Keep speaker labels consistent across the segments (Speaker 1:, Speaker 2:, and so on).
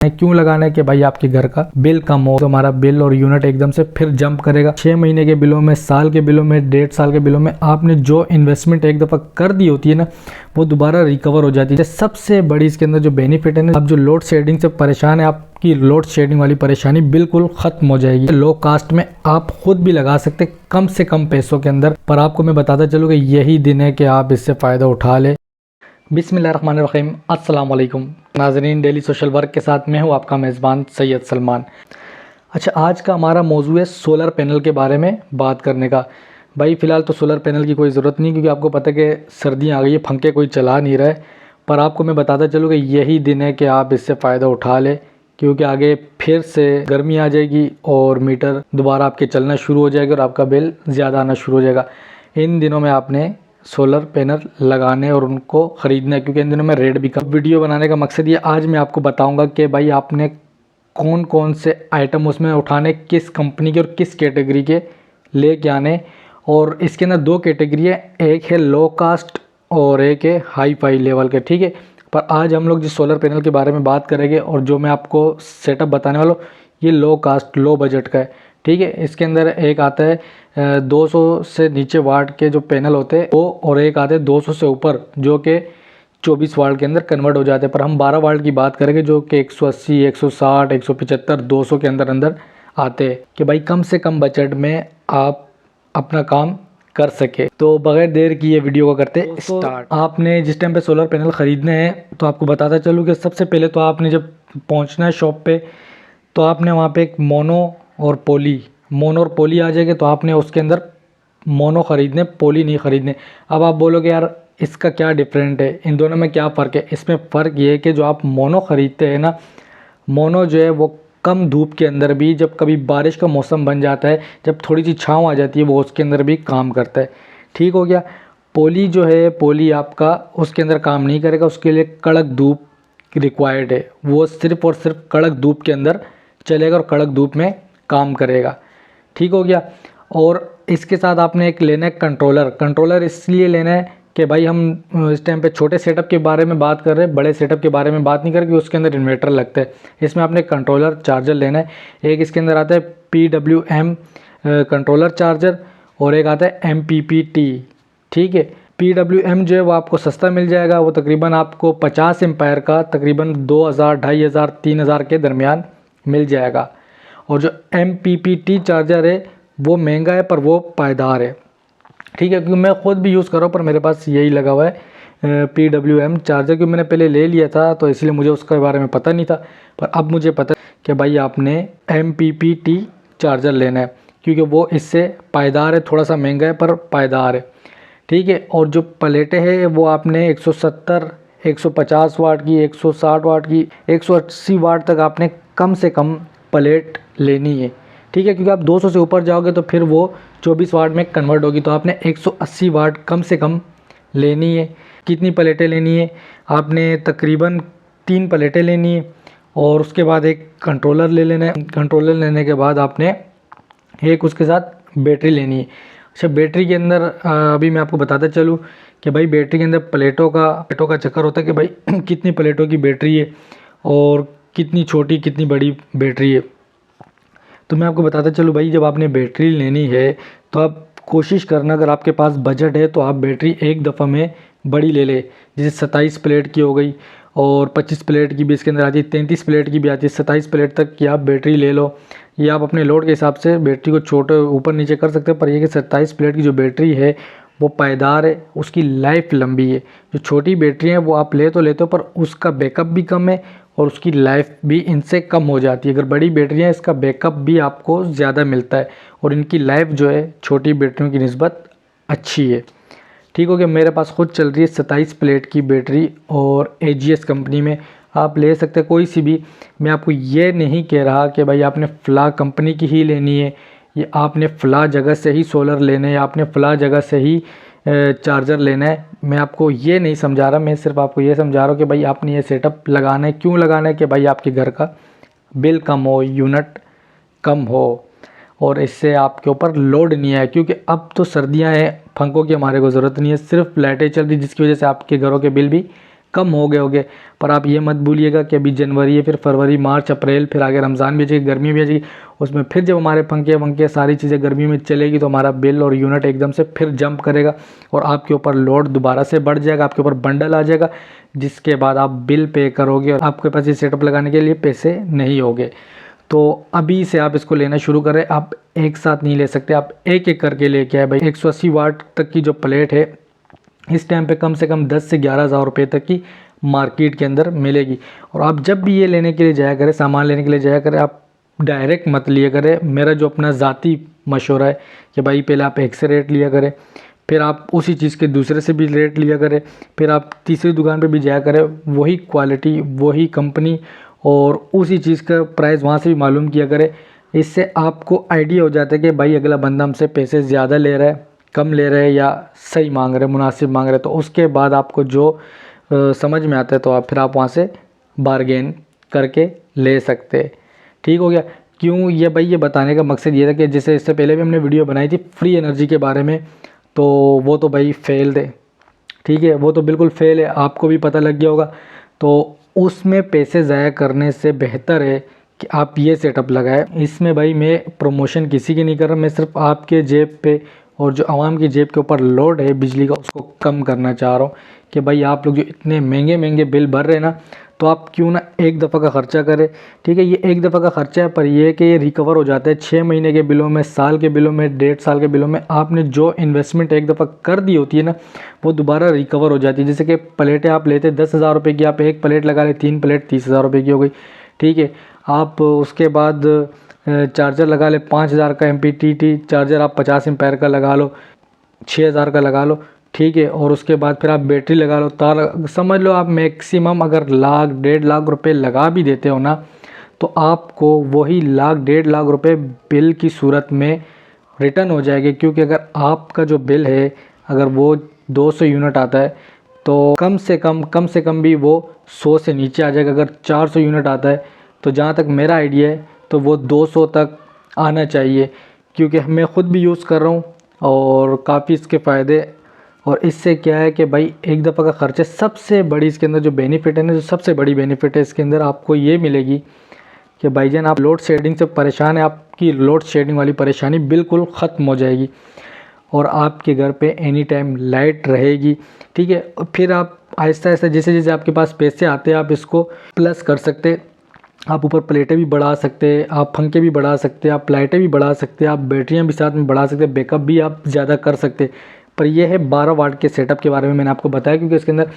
Speaker 1: क्यों लगाना है कि भाई आपके घर का बिल कम हो, तो हमारा बिल और यूनिट एकदम से फिर जंप करेगा। 6 महीने के बिलों में, साल के बिलों में, 1.5 साल के बिलों में आपने जो इन्वेस्टमेंट एक दफ़ा कर दी होती है ना, वो दोबारा रिकवर हो जाती है। सबसे बड़ी इसके अंदर जो बेनिफिट है ना, आप जो लोड शेडिंग से परेशान है, आपकी लोड शेडिंग वाली परेशानी बिल्कुल खत्म हो जाएगी। लो कास्ट में आप खुद भी लगा सकते कम से कम पैसों के अंदर। पर आपको मैं बताता चलूँ कि यही दिन है कि आप इससे फ़ायदा उठा ले। बिस्मिल्लाहिर्रहमानिर्रहीम, अस्सलाम वालेकुम नाज़रीन। डेली सोशल वर्क के साथ मैं हूँ आपका मेज़बान सैयद सलमान। अच्छा, आज का हमारा मौजू है सोलर पैनल के बारे में बात करने का। भाई फ़िलहाल तो सोलर पैनल की कोई ज़रूरत नहीं, क्योंकि आपको पता है कि सर्दियाँ आ गई है, पंखे कोई चला नहीं रहा है। पर आपको मैं बताता चलूँ कि यही दिन है कि आप इससे फ़ायदा उठा लें, क्योंकि आगे फिर से गर्मी आ जाएगी और मीटर दोबारा आपके चलना शुरू हो जाएगा और आपका बिल ज़्यादा आना शुरू हो जाएगा। इन दिनों में आपने सोलर पैनल लगाने और उनको ख़रीदना है, क्योंकि इन दिनों में रेट भी कम। वीडियो बनाने का मकसद ये आज मैं आपको बताऊंगा कि भाई आपने कौन कौन से आइटम उसमें उठाने, किस कंपनी के और किस कैटेगरी के लेके आने। और इसके अंदर दो कैटेगरी है, एक है लो कास्ट और एक है हाई फाई लेवल के, ठीक है। पर आज हम लोग जिस सोलर पैनल के बारे में बात करेंगे और जो मैं आपको सेटअप बताने वाला हूँ, ये लो कास्ट लो बजट का है, ठीक है। इसके अंदर एक आता है 200 से नीचे वाट के जो पैनल होते हैं वो, और एक आते हैं 200 से ऊपर जो कि 24 वाट के अंदर कन्वर्ट हो जाते हैं। पर हम 12 वाट की बात करेंगे, जो कि 180, 160, 175, 200 के अंदर अंदर आते हैं, कि भाई कम से कम बजट में आप अपना काम कर सके। तो बगैर देर की ये वीडियो को करते स्टार्ट। आपने जिस टाइम पे सोलर पैनल ख़रीदने हैं, तो आपको बताता चलूँ कि सबसे पहले तो आपने जब पहुँचना है शॉप पे, तो आपने वहाँ पे एक मोनो और पोली आ जाएगी। तो आपने उसके अंदर मोनो ख़रीदने, पोली नहीं ख़रीदने। अब आप बोलोगे यार इसका क्या डिफरेंट है, इन दोनों में क्या फ़र्क है? इसमें फ़र्क ये है कि जो आप मोनो ख़रीदते हैं ना, मोनो जो है वो कम धूप के अंदर भी, जब कभी बारिश का मौसम बन जाता है, जब थोड़ी सी छाँव आ जाती है, वो उसके अंदर भी काम करता है, ठीक हो गया। पोली जो है, पोली आपका उसके अंदर काम नहीं करेगा, उसके लिए कड़क धूप रिक्वायर्ड है। वो सिर्फ़ और सिर्फ कड़क धूप के अंदर चलेगा और कड़क धूप में काम करेगा, ठीक हो गया। और इसके साथ आपने एक लेना है कंट्रोलर इसलिए लेना है कि भाई हम इस टाइम पे छोटे सेटअप के बारे में बात कर रहे हैं, बड़े सेटअप के बारे में बात नहीं कर रहे, क्योंकि उसके अंदर इन्वर्टर लगता है। इसमें आपने कंट्रोलर चार्जर लेना है। एक इसके अंदर आता है PWM कंट्रोलर चार्जर, और एक आता है MPPT, ठीक है। PWM जो है वो आपको सस्ता मिल जाएगा, वो तकरीबन आपको 50 एम्पायर का तकरीबन 2000, 2500, 3000 के दरमियान मिल जाएगा। और जो MPPT चार्जर है वो महंगा है, पर वो पायदार है, ठीक है। क्योंकि मैं ख़ुद भी यूज़ कर रहा हूँ, पर मेरे पास यही लगा हुआ है PWM चार्जर, क्योंकि मैंने पहले ले लिया था, तो इसलिए मुझे उसके बारे में पता नहीं था। पर अब मुझे पता कि भाई आपने MPPT चार्जर लेना है, क्योंकि वो इससे पायदार है, थोड़ा सा महंगा है पर पायदार है, ठीक है। और जो प्लेटें हैं वो आपने 170, 150 वाट की, 160 वाट की, 180 वाट तक आपने कम से कम प्लेट लेनी है, ठीक है। क्योंकि आप 200 से ऊपर जाओगे तो फिर वो 24 वाट में कन्वर्ट होगी, तो आपने 180 वाट कम से कम लेनी है। कितनी प्लेटें लेनी है? आपने तकरीबन 3 प्लेटें लेनी है, और उसके बाद एक कंट्रोलर ले लेना है। कंट्रोलर लेने के बाद आपने एक उसके साथ बैटरी लेनी है। अच्छा, बैटरी के अंदर अभी मैं आपको बताता चलूँ कि भाई बैटरी के अंदर प्लेटों का चक्कर होता है कि भाई कितनी प्लेटों की बैटरी है और कितनी छोटी कितनी बड़ी बैटरी है। तो मैं आपको बताता चलूँ भाई, जब आपने बैटरी लेनी है तो आप कोशिश करना, अगर आपके पास बजट है तो आप बैटरी एक दफ़ा में बड़ी ले ले। जैसे 27 प्लेट की हो गई, और 25 प्लेट की भी इसके अंदर आती है, 33 प्लेट की भी आती है, 27 प्लेट तक की आप बैटरी ले लो। या आप अपने लोड के हिसाब से बैटरी को छोटे ऊपर नीचे कर सकते हो, पर ये कि 27 प्लेट की जो बैटरी है वो पायदार है, उसकी लाइफ लंबी है। जो छोटी बैटरी है वो आप ले तो लेते हो, पर उसका बैकअप भी कम है और उसकी लाइफ भी इनसे कम हो जाती है। अगर बड़ी बैटरी है, इसका बैकअप भी आपको ज़्यादा मिलता है, और इनकी लाइफ जो है छोटी बैटरियों की निस्बत अच्छी है, ठीक हो गया। मेरे पास खुद चल रही है 27 प्लेट की बैटरी, और AGS कंपनी में आप ले सकते हैं कोई सी भी। मैं आपको ये नहीं कह रहा कि भाई आपने फ़ला कंपनी की ही लेनी है, या आपने फ़ला जगह से ही सोलर लेना है, या आपने फ़ला जगह से ही चार्जर लेना है। मैं आपको ये नहीं समझा रहा, मैं सिर्फ आपको ये समझा रहा हूँ कि भाई आपने ये सेटअप लगाना है। क्यों लगाना है? कि भाई आपके घर का बिल कम हो, यूनिट कम हो, और इससे आपके ऊपर लोड नहीं आए। क्योंकि अब तो सर्दियां हैं, पंखों की हमारे को ज़रूरत नहीं है, सिर्फ लाइटें चल रही, जिसकी वजह से आपके घरों के बिल भी कम हो गए होंगे। पर आप ये मत भूलिएगा कि अभी जनवरी है, फिर फरवरी, मार्च, अप्रैल, फिर आगे रमज़ान भी आ जाएगी, गर्मी भी आ जाएगी। उसमें फिर जब हमारे पंखे वंखे सारी चीज़ें गर्मी में चलेगी तो हमारा बिल और यूनिट एकदम से फिर जंप करेगा और आपके ऊपर लोड दोबारा से बढ़ जाएगा, आपके ऊपर बंडल आ जाएगा, जिसके बाद आप बिल पे करोगे और आपके पास ये सेटअप लगाने के लिए पैसे नहीं होंगे। तो अभी से आप इसको लेना शुरू करें। आप एक साथ नहीं ले सकते, आप एक एक करके लेके आए भाई। 180 वाट तक की जो प्लेट है इस टाइम पे कम से कम 10 से 11,000 रुपये तक की मार्केट के अंदर मिलेगी। और आप जब भी ये लेने के लिए जाया करें, सामान लेने के लिए जाया करें, आप डायरेक्ट मत लिया करें। मेरा जो अपना ज़ाती मशवरा है कि भाई पहले आप एक से रेट लिया करें, फिर आप उसी चीज़ के दूसरे से भी रेट लिया करें, फिर आप तीसरी दुकान पे भी जाया करें, वही क्वालिटी, वही कंपनी और उसी चीज़ का प्राइस वहाँ से भी मालूम किया करें। इससे आपको आइडिया हो जाता है कि भाई अगला बंदा हमसे पैसे ज़्यादा ले रहा है, कम ले रहे हैं या सही मांग रहे हैं, मुनासिब मांग रहे हैं। तो उसके बाद आपको जो समझ में आता है तो फिर आप वहाँ से बारगेन करके ले सकते हैं। ठीक हो गया। क्यों ये भाई, ये बताने का मकसद ये था कि जैसे इससे पहले भी हमने वीडियो बनाई थी फ्री एनर्जी के बारे में, तो वो तो भाई फेल थे। ठीक है, वो तो बिल्कुल फेल है, आपको भी पता लग गया होगा। तो उसमें पैसे ज़ाया करने से बेहतर है कि आप ये सेटअप लगाएं। इसमें भाई मैं प्रमोशन किसी की नहीं कर रहा, मैं सिर्फ आपके जेब पे और जो आवाम की जेब के ऊपर लोड है बिजली का उसको कम करना चाह रहा हूँ कि भाई आप लोग जो इतने महंगे महंगे बिल भर रहे हैं ना, तो आप क्यों ना एक दफ़ा का ख़र्चा करें। ठीक है, ये एक दफ़ा का ख़र्चा है, पर ये है कि ये रिकवर हो जाता है 6 महीने के बिलों में, साल के बिलों में, 1.5 साल के बिलों में। आपने जो इन्वेस्टमेंट एक दफ़ा कर दी होती है ना, वो दोबारा रिकवर हो जाती है। जैसे कि प्लेटें आप लेते 10,000 रुपये की, आप एक प्लेट लगा ले, 3 प्लेट 30,000 रुपये की हो गई। ठीक है, आप उसके बाद चार्जर लगा ले 5,000 का MPPT चार्जर, आप 50 एम्पेयर का लगा लो, 6,000 का लगा लो। ठीक है, और उसके बाद फिर आप बैटरी लगा लो, तार, समझ लो आप मैक्सिमम अगर लाख 1.5 लाख रुपए लगा भी देते हो ना, तो आपको वही लाख 1.5 लाख रुपए बिल की सूरत में रिटर्न हो जाएगी। क्योंकि अगर आपका जो बिल है अगर वो 200 यूनिट आता है तो कम से कम भी वो 100 से नीचे आ जाएगा। अगर 400 यूनिट आता है तो जहाँ तक मेरा आइडिया है तो वो 200 तक आना चाहिए। क्योंकि मैं ख़ुद भी यूज़ कर रहा हूँ और काफ़ी इसके फ़ायदे। और इससे क्या है कि भाई एक दफ़ा का ख़र्चा, सबसे बड़ी इसके अंदर जो बेनिफिट है ना, जो सबसे बड़ी बेनिफिट है इसके अंदर आपको ये मिलेगी कि भाईजान आप लोड शेडिंग से परेशान है, आपकी लोड शेडिंग वाली परेशानी बिल्कुल ख़त्म हो जाएगी और आपके घर पे एनी टाइम लाइट रहेगी। ठीक है, फिर आप आहिस्ता आहिस्ता जैसे जैसे आपके पास पैसे आते हैं आप इसको प्लस कर सकते। आप ऊपर प्लेटें भी बढ़ा सकते हैं, आप पंखे भी बढ़ा सकते हैं, आप लाइटें भी बढ़ा सकते हैं, आप बैटरियाँ भी साथ में बढ़ा सकते हैं, बैकअप भी आप ज़्यादा कर सकते हैं। पर यह है 12 वाट के सेटअप के बारे में मैंने आपको बताया, क्योंकि इसके अंदर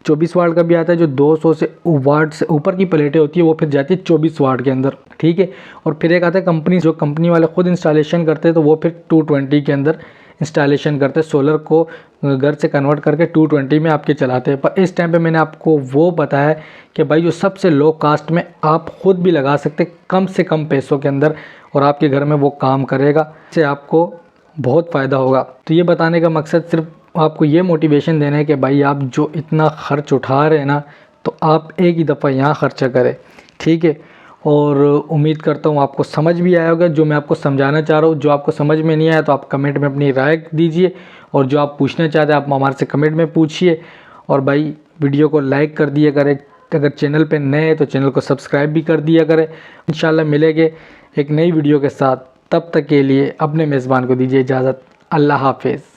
Speaker 1: 24 वाट का भी आता है। जो 200 से वाट से ऊपर की प्लेटें होती है वो फिर जाती है 24 वाट के अंदर। ठीक है, और फिर एक आता है कंपनी, जो कंपनी वाले ख़ुद इंस्टॉलेशन करते हैं तो वो फिर 220 के अंदर इंस्टॉलेशन करते हैं, सोलर को घर से कन्वर्ट करके 220 में आपके चलाते हैं। पर इस टाइम पे मैंने आपको वो बताया कि भाई जो सबसे लो कास्ट में आप ख़ुद भी लगा सकते कम से कम पैसों के अंदर, और आपके घर में वो काम करेगा, इससे आपको बहुत फ़ायदा होगा। तो ये बताने का मकसद सिर्फ आपको ये मोटिवेशन देना है कि भाई आप जो इतना ख़र्च उठा रहे हैं ना, तो आप एक ही दफ़ा यहाँ ख़र्चा करें। ठीक है, और उम्मीद करता हूँ आपको समझ भी आया होगा जो मैं आपको समझाना चाह रहा हूँ। जो आपको समझ में नहीं आया तो आप कमेंट में अपनी राय दीजिए, और जो आप पूछना चाहते हैं आप हमारे से कमेंट में पूछिए। और भाई वीडियो को लाइक कर दिया करें, अगर चैनल पे नए हैं तो चैनल को सब्सक्राइब भी कर दिया करें। इंशाल्लाह मिलेंगे एक नई वीडियो के साथ, तब तक के लिए अपने मेज़बान को दीजिए इजाज़त। अल्लाह हाफिज़।